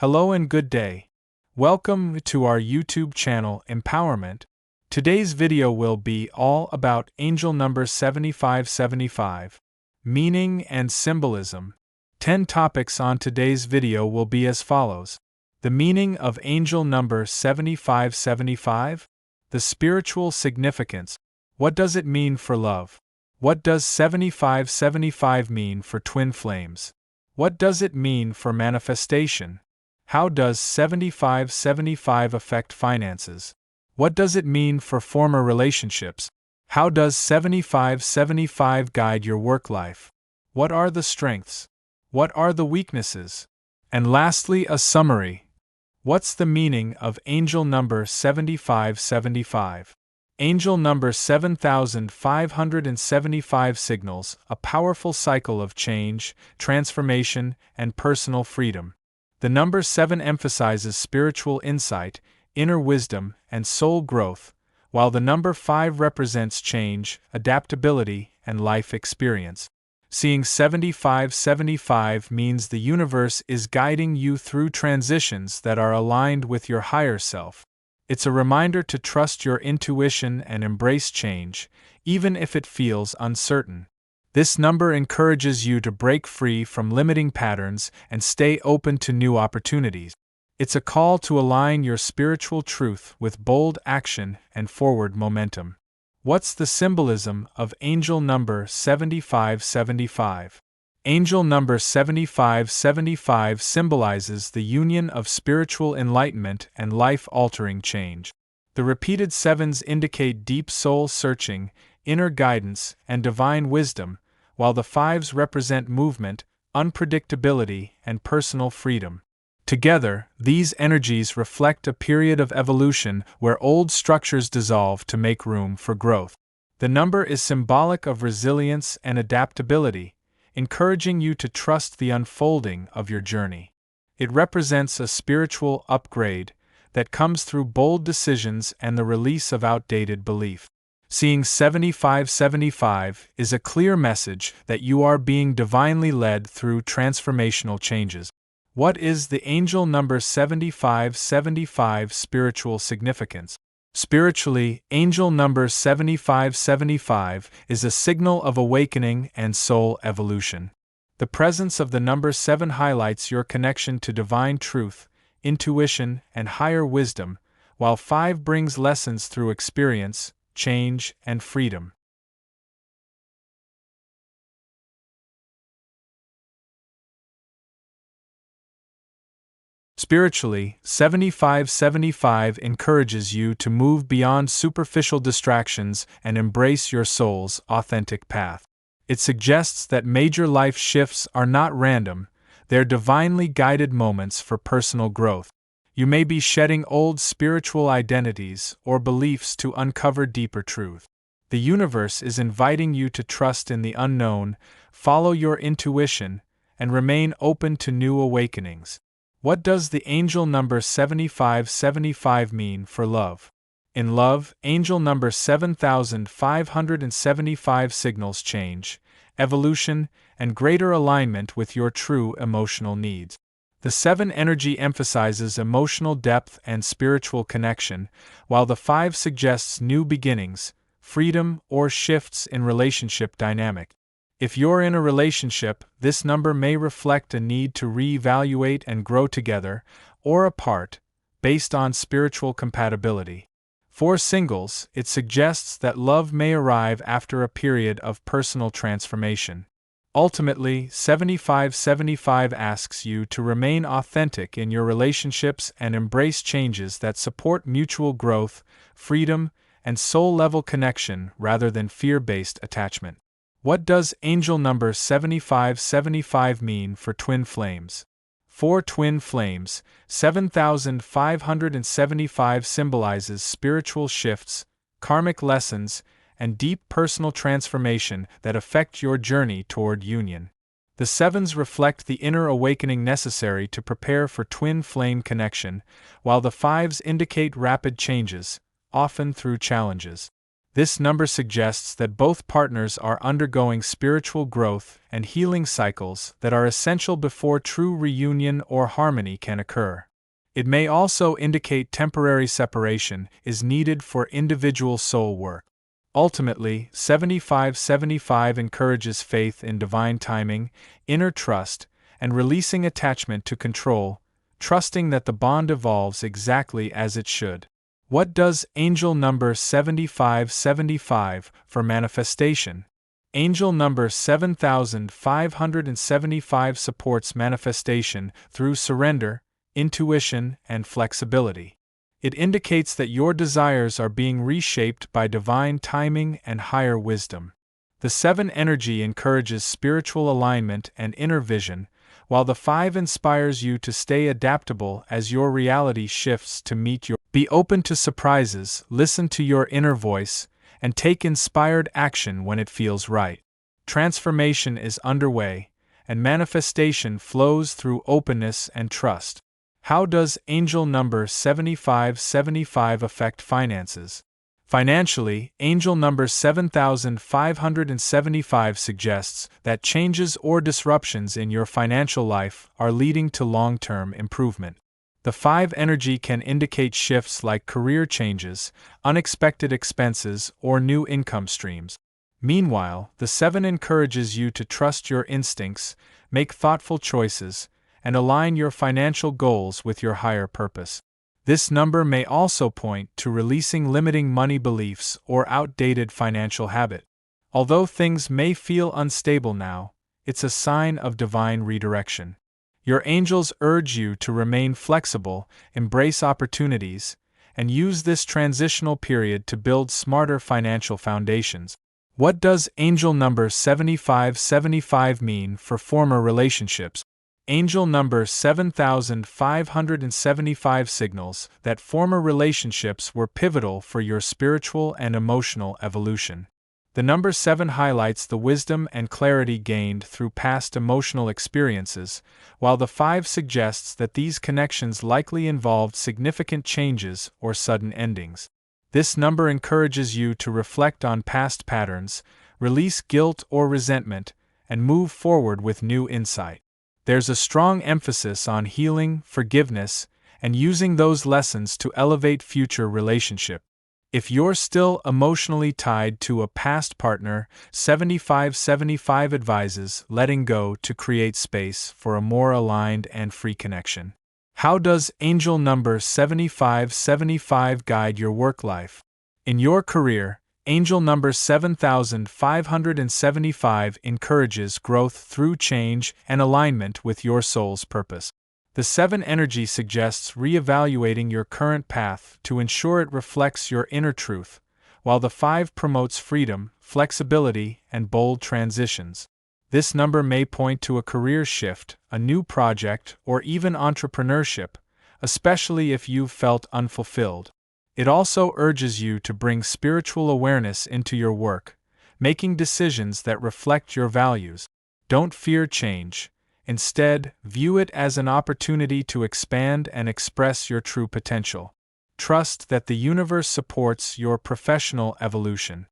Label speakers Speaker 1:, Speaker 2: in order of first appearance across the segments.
Speaker 1: Hello and good day. Welcome to our YouTube channel Empowerment. Today's video will be all about angel number 7575, meaning and symbolism. 10 topics on today's video will be as follows. The meaning of angel number 7575, the spiritual significance. What does it mean for love? What does 7575 mean for twin flames? What does it mean for manifestation? How does 7575 affect finances? What does it mean for former relationships? How does 7575 guide your work life? What are the strengths? What are the weaknesses? And lastly, a summary. What's the meaning of angel number 7575? Angel number 7575 signals a powerful cycle of change, transformation, and personal freedom. The number 7 emphasizes spiritual insight, inner wisdom, and soul growth, while the number 5 represents change, adaptability, and life experience. Seeing 7575 means the universe is guiding you through transitions that are aligned with your higher self. It's a reminder to trust your intuition and embrace change, even if it feels uncertain. This number encourages you to break free from limiting patterns and stay open to new opportunities. It's a call to align your spiritual truth with bold action and forward momentum. What's the symbolism of angel number 7575? Angel number 7575 symbolizes the union of spiritual enlightenment and life-altering change. The repeated sevens indicate deep soul-searching, inner guidance, and divine wisdom, while the fives represent movement, unpredictability, and personal freedom. Together, these energies reflect a period of evolution where old structures dissolve to make room for growth. The number is symbolic of resilience and adaptability, encouraging you to trust the unfolding of your journey. It represents a spiritual upgrade that comes through bold decisions and the release of outdated belief. Seeing 7575 is a clear message that you are being divinely led through transformational changes. What is the angel number 7575 spiritual significance? Spiritually, angel number 7575 is a signal of awakening and soul evolution. The presence of the number 7 highlights your connection to divine truth, intuition, and higher wisdom, while 5 brings lessons through experience, change, and freedom. Spiritually, 7575 encourages you to move beyond superficial distractions and embrace your soul's authentic path. It suggests that major life shifts are not random, they're divinely guided moments for personal growth. You may be shedding old spiritual identities or beliefs to uncover deeper truth. The universe is inviting you to trust in the unknown, follow your intuition, and remain open to new awakenings. What does the angel number 7575 mean for love? In love, angel number 7575 signals change, evolution, and greater alignment with your true emotional needs. The 7 energy emphasizes emotional depth and spiritual connection, while the 5 suggests new beginnings, freedom, or shifts in relationship dynamic. If you're in a relationship, this number may reflect a need to reevaluate and grow together, or apart, based on spiritual compatibility. For singles, it suggests that love may arrive after a period of personal transformation. Ultimately, 7575 asks you to remain authentic in your relationships and embrace changes that support mutual growth, freedom, and soul-level connection rather than fear-based attachment. What does angel number 7575 mean for twin flames? For twin flames, 7575 symbolizes spiritual shifts, karmic lessons, and deep personal transformation that affect your journey toward union. The 7s reflect the inner awakening necessary to prepare for twin flame connection, while the 5s indicate rapid changes, often through challenges. This number suggests that both partners are undergoing spiritual growth and healing cycles that are essential before true reunion or harmony can occur. It may also indicate temporary separation is needed for individual soul work. Ultimately, 7575 encourages faith in divine timing, inner trust, and releasing attachment to control, trusting that the bond evolves exactly as it should. What does angel number 7575 for manifestation? Angel number 7575 supports manifestation through surrender, intuition, and flexibility. It indicates that your desires are being reshaped by divine timing and higher wisdom. The 7 energy encourages spiritual alignment and inner vision, while the 5 inspires you to stay adaptable as your reality shifts to meet your. Be open to surprises, listen to your inner voice, and take inspired action when it feels right. Transformation is underway, and manifestation flows through openness and trust. How does angel number 7575 affect finances? Financially, angel number 7575 suggests that changes or disruptions in your financial life are leading to long-term improvement. The 5 energy can indicate shifts like career changes, unexpected expenses, or new income streams. Meanwhile, the 7 encourages you to trust your instincts, make thoughtful choices, and align your financial goals with your higher purpose. This number may also point to releasing limiting money beliefs or outdated financial habit. Although things may feel unstable now, it's a sign of divine redirection. Your angels urge you to remain flexible, embrace opportunities, and use this transitional period to build smarter financial foundations. What does angel number 7575 mean for former relationships? Angel number 7575 signals that former relationships were pivotal for your spiritual and emotional evolution. The number 7 highlights the wisdom and clarity gained through past emotional experiences, while the 5 suggests that these connections likely involved significant changes or sudden endings. This number encourages you to reflect on past patterns, release guilt or resentment, and move forward with new insight. There's a strong emphasis on healing, forgiveness, and using those lessons to elevate future relationships. If you're still emotionally tied to a past partner, 7575 advises letting go to create space for a more aligned and free connection. How does angel number 7575 guide your work life? In your career, angel number 7575 encourages growth through change and alignment with your soul's purpose. The 7 energy suggests reevaluating your current path to ensure it reflects your inner truth, while the 5 promotes freedom, flexibility, and bold transitions. This number may point to a career shift, a new project, or even entrepreneurship, especially if you've felt unfulfilled. It also urges you to bring spiritual awareness into your work, making decisions that reflect your values. Don't fear change. Instead, view it as an opportunity to expand and express your true potential. Trust that the universe supports your professional evolution.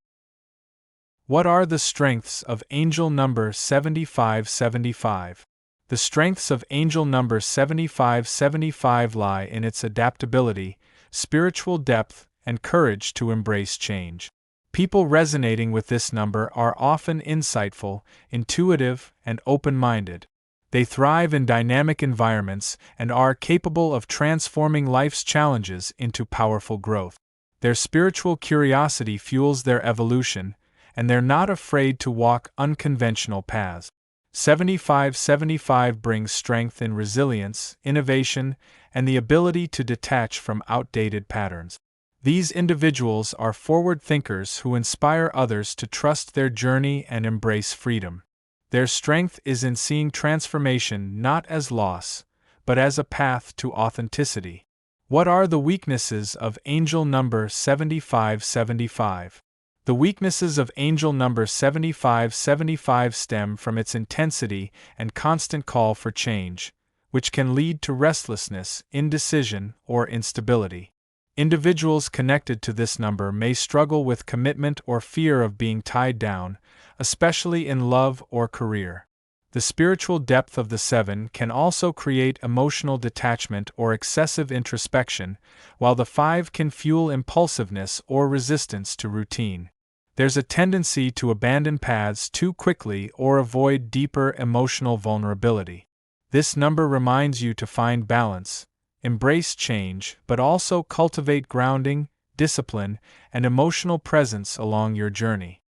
Speaker 1: What are the strengths of angel number 7575? The strengths of angel number 7575 lie in its adaptability, spiritual depth, and courage to embrace change. People resonating with this number are often insightful, intuitive, and open-minded. They thrive in dynamic environments and are capable of transforming life's challenges into powerful growth. Their spiritual curiosity fuels their evolution, and they're not afraid to walk unconventional paths. 7575 brings strength in resilience, innovation, and the ability to detach from outdated patterns. These individuals are forward thinkers who inspire others to trust their journey and embrace freedom. Their strength is in seeing transformation not as loss, but as a path to authenticity. What are the weaknesses of angel number 7575? The weaknesses of angel number 7575 stem from its intensity and constant call for change, which can lead to restlessness, indecision, or instability. Individuals connected to this number may struggle with commitment or fear of being tied down, especially in love or career. The spiritual depth of the 7 can also create emotional detachment or excessive introspection, while the 5 can fuel impulsiveness or resistance to routine. There's a tendency to abandon paths too quickly or avoid deeper emotional vulnerability. This number reminds you to find balance, embrace change, but also cultivate grounding, discipline, and emotional presence along your journey.